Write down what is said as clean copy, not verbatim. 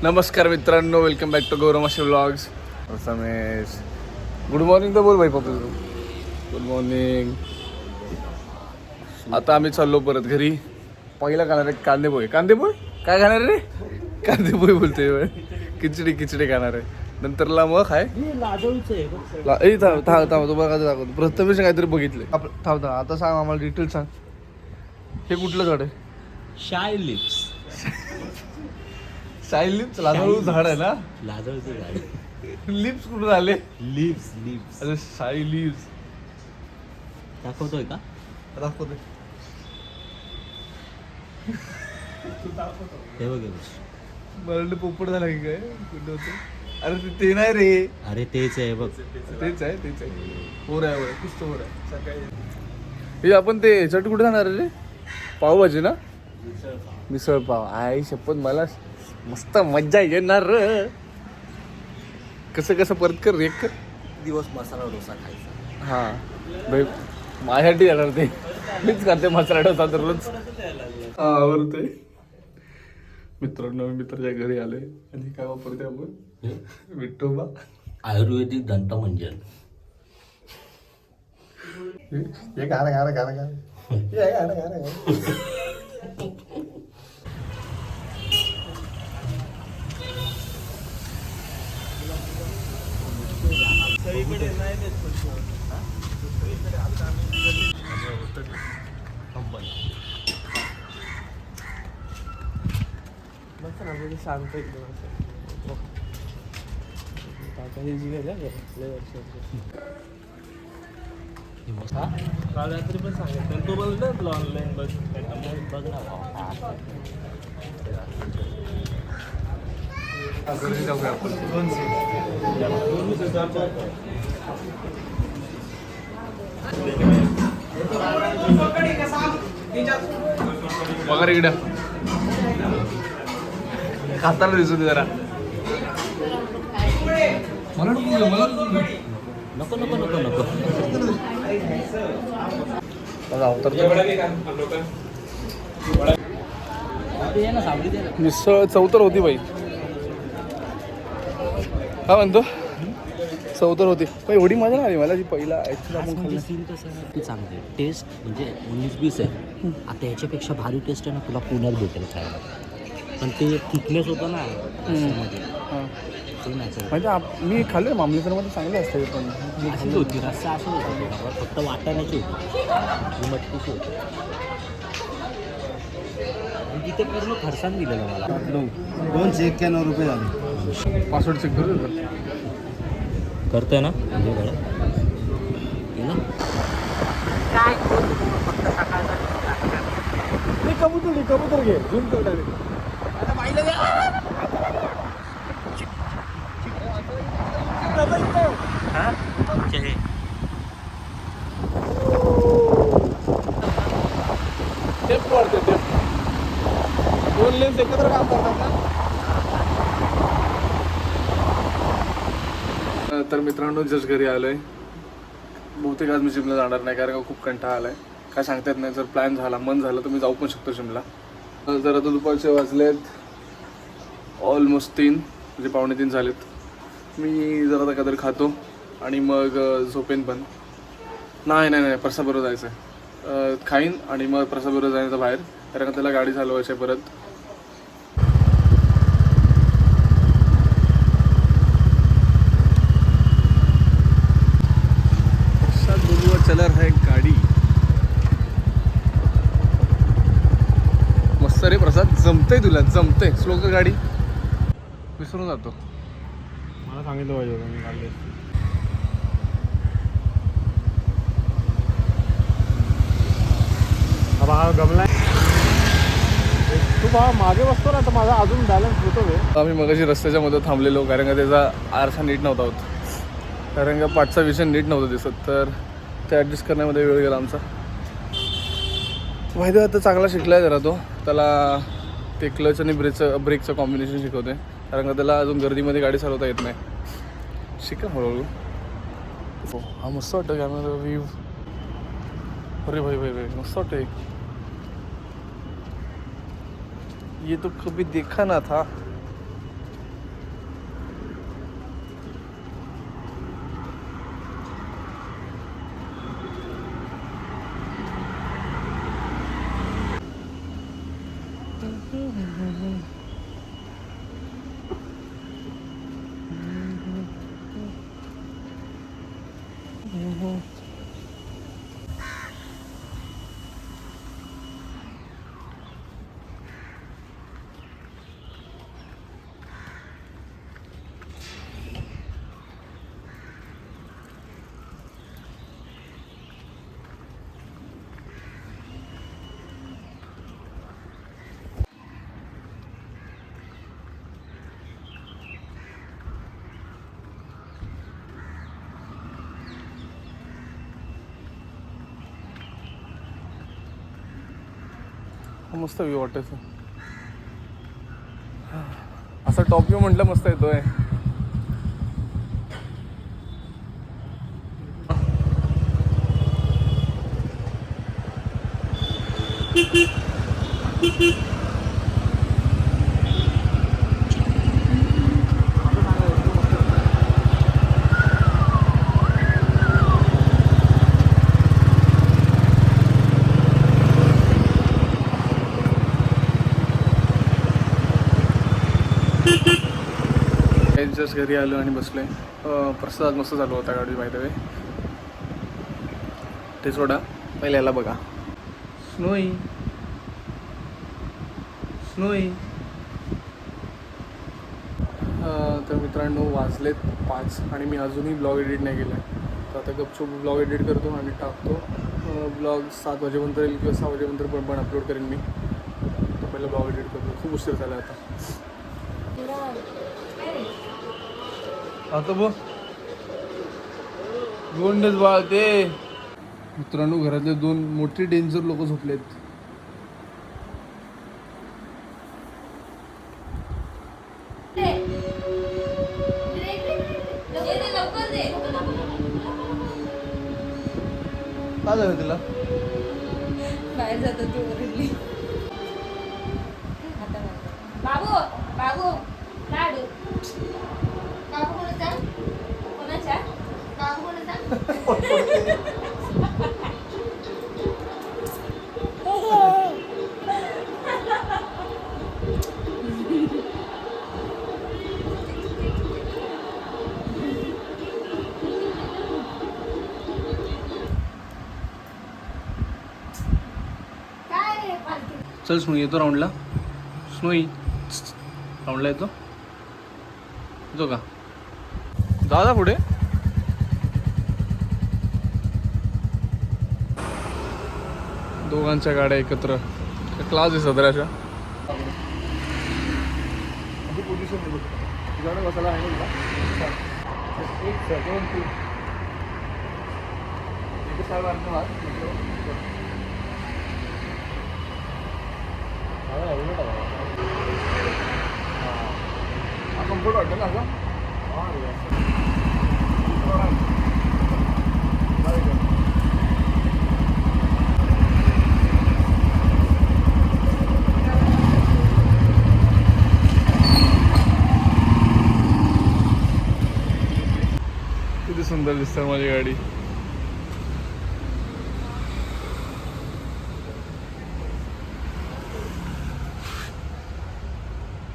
नमस्कार मित्रांनो, welcome back to गौरमाशी व्लॉग्स. समेश, गुड मॉर्निंग तर बोल भाई पप्पू. Good morning. आता आम्ही चाललो परत घरी. पहिला खाणार आहे कांदे पोहे. कांदे पोहे काय खाणार रे? कांदे पोहे बोलतोय. खिचडी खाणार आहे. नंतरला मग काय थांब तू बघा दाखवतो. प्रथमेश काहीतरी बघितले. थांब आता सांग आम्हाला डिटेल सांग. हे कुठलं झाड आहे? Shy lips. शाय लिप्स लाजळू झाड आहे ना? लाजळूचं झाड. लिप्स कुठून आले? Lips lips. अरे शाय लिप्स दाखवतोय का? दाखवते. हे बघ मला पोपट झाला की काय कुठं होतं? अरे ते नाही रे. अरे तेच आहे बघ. तेच आहे. हो रे कुछ तो हो रहा है. हे आपण ते चट कुठे जाणार रे? पावभाजी ना? मिसळ पाव. आई शपथ मला मस्त मज्जा येणार. कसं परत कर एक दिवस मसाला डोसा खायचा. हा भाई माझ्यासाठी येणार ते. मीच करते मसाला डोसा दररोज. आवडते. मित्रांनो मित्राच्या घरी आले आणि काय वापरते आपण? विठोबा आयुर्वेदिक दंतमंजन. हे गाणं शांत एकदम काल रात्री पण सांगितलं तो बोल ना तुला ऑनलाईन बघ बघ वगैरे इकडं खाताना दिसू दे जरा. मला नको नको नको नको. मिसळ चौतर होती बाई. काय म्हणतो? चौतर होती पण एवढी मजा नाही आली मला जी पहिला सीन कसं आहे ती चांगली आहे. टेस्ट म्हणजे 19-20 आहे. आता याच्यापेक्षा भारी टेस्ट आहे ना तुला पुण्यात भेटेल खायला. पण ते थिकनेस होतं ना ते नाही. म्हणजे मी खाल्लं मामलेकरमध्ये चांगले असते पण अशीच होती. रस्सा असं होता फक्त वाटाण्याची होती. मटकीची होती. तिथे पूर्ण फरसाण दिलेलं मला. 291 रुपये झाले. पासवर्ड चेक करू करतोय ना कबूतर घे झूम कर. दोन लेन्स एकत्र काम करतात ना. तर मित्रांनो जस्ट घरी आलोय. बहुतेक आज मी जिमला जाणार नाही कारण का खूप कंटाळा आलाय. काय सांगता येत नाही. जर प्लॅन झाला मन झालं तर मी जाऊ पण शकतो जिमला. जर आता दुपारचे वाजलेत ऑलमोस्ट 3 म्हणजे 2:45 झालेत. मी जरा आता काहीतरी खातो आणि मग झोपेन पण. नाही प्रसादबरोबर जायचं आहे. खाईन आणि मग प्रसादबरोबर जायचं बाहेर कारण का त्याला गाडी चालवायची आहे परत. चला है गाडी मस्त रे प्रसाद. जमतंय तुला जमतंय. स्लो कर गाडी. विसरून जातो. मला सांगितलं पाहिजे होतं मी काढले. हा गमलाय तू बा मागे बसतो ना तर माझा अजून बॅलन्स होतो रे. आम्ही मगाशी रस्त्याच्या मध्ये थांबलेलो कारण का त्याचा आरसा नीट नव्हता होत. कारण का पाठचा विषय नीट नव्हता दिसत तर ते ॲडजस्ट करण्यामध्ये वेळ गेला आमचा. माहिती आता चांगला शिकला आहे जरा तो. त्याला ते क्लच आणि ब्रेकचं कॉम्बिनेशन शिकवते कारण का त्याला अजून गर्दीमध्ये गाडी चालवता येत नाही. शिका हळूहळू. हा मस्त वाटतं कॅमेरा व्ह्यू. अरे भाई भाई भाई मस्त वाटतं. ये तो कभी देखा ना था. मस्त व्ह्यू वाटायचं. असा टॉप व्ह्यू म्हटलं मस्त येतोय. जस्ट घरी आलो आणि बसलोय. प्रसाद मस्त चालू होता गाडी माहिती आहे. ते सोडा पहिले याला बघा. Snowy snowy. तर मित्रांनो वाजलेत 5 आणि मी अजूनही ब्लॉग एडिट नाही केला आहे. तर आता गपचूप ब्लॉग एडिट करतो आणि टाकतो. ब्लॉग 7 वाजेपर्यंत येईल किंवा 6 वाजेपर्यंत पण अपलोड करेन मी. तर पहिलं ब्लॉग एडिट करतो. खूप उशीर झाला आता. आता बघ गोंडच बाळ ते. मित्रांनो घरातले 2 मोठे डेंजर लोक झोपलेत. काय झालं तिला? बाहेर जातो ती ओरडली. बाबू बाबू लाडू. बाबू कोणाचा? कोणाचा? बाबू कोणाचा? चल स्नोई येतो राऊंडला. स्नोई राऊंडला येतो. येतो का? दादा पुढे. दोघांच्या गाड्या एकत्र. क्लास आहे सदराच्या. पोझिशन बसायला आहे ना. एक सेकंड तू कम्फर्ट वाटतं ना असं. किती सुंदर दिसते माझी गाडी.